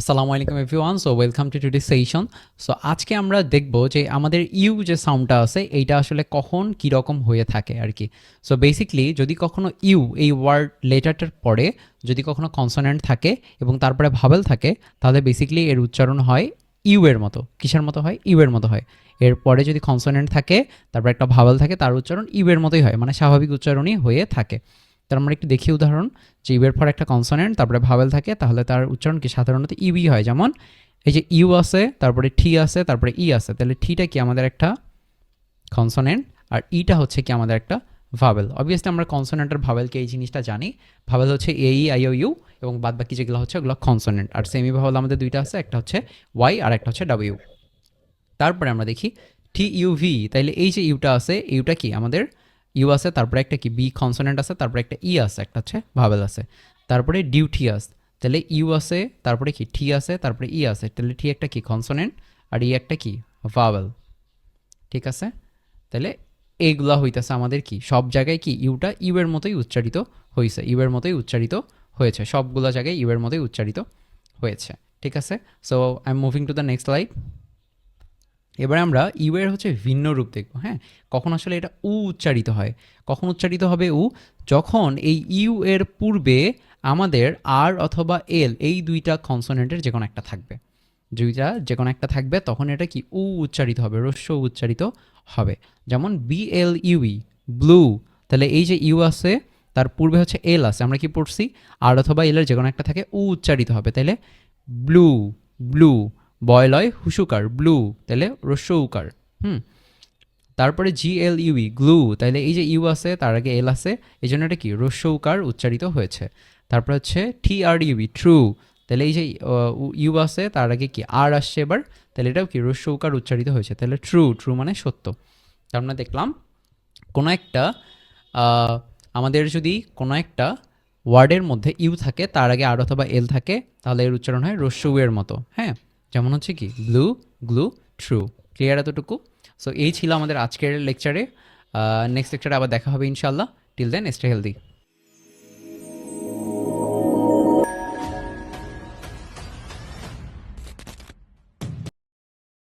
আসসালামু আলাইকুম everyone, so welcome to today session. So আজকে আমরা দেখব যে আমাদের ইউ যে সাউন্ডটা আছে এইটা আসলে কখন কীরকম হয়ে থাকে আর কি। সো বেসিকলি যদি কখনো ইউ এই ওয়ার্ড লেটারটার পরে যদি কখনো কনসোনেন্ট থাকে এবং তারপরে ভাওয়েল থাকে, তাহলে বেসিকলি এর উচ্চারণ হয় ইউ এর মতো। কিসের মতো হয়? ইউ এর মতো হয়। এরপরে যদি কনসোনেন্ট থাকে তারপর একটা ভাওয়েল থাকে, তার উচ্চারণ ইউ এর মতোই হয়, মানে স্বাভাবিক উচ্চারণই হয়ে থাকে। তার আমরা একটু দেখি উদাহরণ, যে ইউ এর পর একটা কনসোনেন্ট তারপরে ভাওয়েল থাকে, তাহলে তার উচ্চারণ কি সাধারণত ইউই হয়। যেমন এই যে ইউ আছে, তারপরে টি আছে, তারপরে ই আছে, তাহলে ঠিটা কি আমাদের একটা কনসোনেন্ট আর ইটা হচ্ছে কি আমাদের একটা ভাওয়েল। অবভিয়াসলি আমরা কনসোনেন্ট আর ভাওয়েলকে এই জিনিসটা জানি। ভাওয়েল হচ্ছে এ ই আই ও ইউ এবং বাদ বাকি যেগুলো হচ্ছে ওগুলো কনসোনেন্ট। আর সেমি ভাওয়েল আমাদের দুইটা আছে, একটা হচ্ছে ওয়াই আর একটা হচ্ছে ডাব্লিউ। তারপরে আমরা দেখি টি ইউ ভি, তাইলে এই যে ইউটা আছে, ইউটা কি আমাদের ইউ আছে, তারপরে একটা কি বি কনসোনেন্ট আছে, তারপরে একটা ই আছে, একটা হচ্ছে ভাওয়েল আছে। তারপরে ডিউটিয়াস, তাহলে ইউ আছে, তারপরে কি টি আছে, তারপরে ই আছে, তাহলে টি একটা কি কনসোনেন্ট আর ই একটা কি ভাওয়েল। ঠিক আছে, তাহলে এইগুলা হইতেছে আমাদের কি সব জায়গায় কি ইউটা ইউ এর মতোই উচ্চারিত হয়েছে, ইউ এর মতোই উচ্চারিত হয়েছে, সবগুলো জায়গায় ইউ এর মতোই উচ্চারিত হয়েছে। ঠিক আছে, so I am moving to the next slide. এবারে আমরা ইউ এর হচ্ছে ভিন্ন রূপ দেখব। হ্যাঁ, কখন আসলে এটা উ উচ্চারিত হয়? কখন উচ্চারিত হবে উ? যখন এই ইউ এর পূর্বে আমাদের আর অথবা এল এই দুইটা কনসোনেন্টের যে কোনো একটা থাকবে, দুইটা যে কোনো একটা থাকবে, তখন এটা কি উ উচ্চারিত হবে, হ্রস্ব উচ্চারিত হবে। যেমন বি এল ইউই, ব্লু, তাহলে এই যে ইউ আছে তার পূর্বে হচ্ছে এল আছে, আমরা কি পড়ছি আর অথবা এল এর যে কোনো একটা থাকে, উ উচ্চারিত হবে, তাইলে ব্লু, ব্লু, বয়লয় হুসুকার ব্লু, তাহলে হ্রস্ব উকার। তারপরে জি এল ইউই, গ্লু, তাহলে এই যে ইউ আছে তার আগে এল আছে, এই জন্য এটা কি হ্রস্ব উকার উচ্চারিত হয়েছে। তারপর হচ্ছে টি আর ইউই, ট্রু, তাহলে এই যে ইউ আছে তার আগে কি আর আসছে এবার, তাহলে এটাও কি হ্রস্ব উকার উচ্চারিত হয়েছে, তাহলে ট্রু, ট্রু মানে সত্য। তার মানে দেখলাম কোনো একটা আমাদের যদি কোনো একটা ওয়ার্ডের মধ্যে ইউ থাকে, তার আগে আর অথবা এল থাকে, তাহলে এর উচ্চারণ হয় হ্রস্ব উ এর মতো। হ্যাঁ, যেমন হচ্ছে কি ব্লু, গ্লু, ট্রু। ক্লিয়ার এতটুকু? সো এই ছিল আমাদের আজকের লেকচারে। নেক্সট লেকচারে আবার দেখা হবে ইনশাল্লাহ। Till then stay healthy.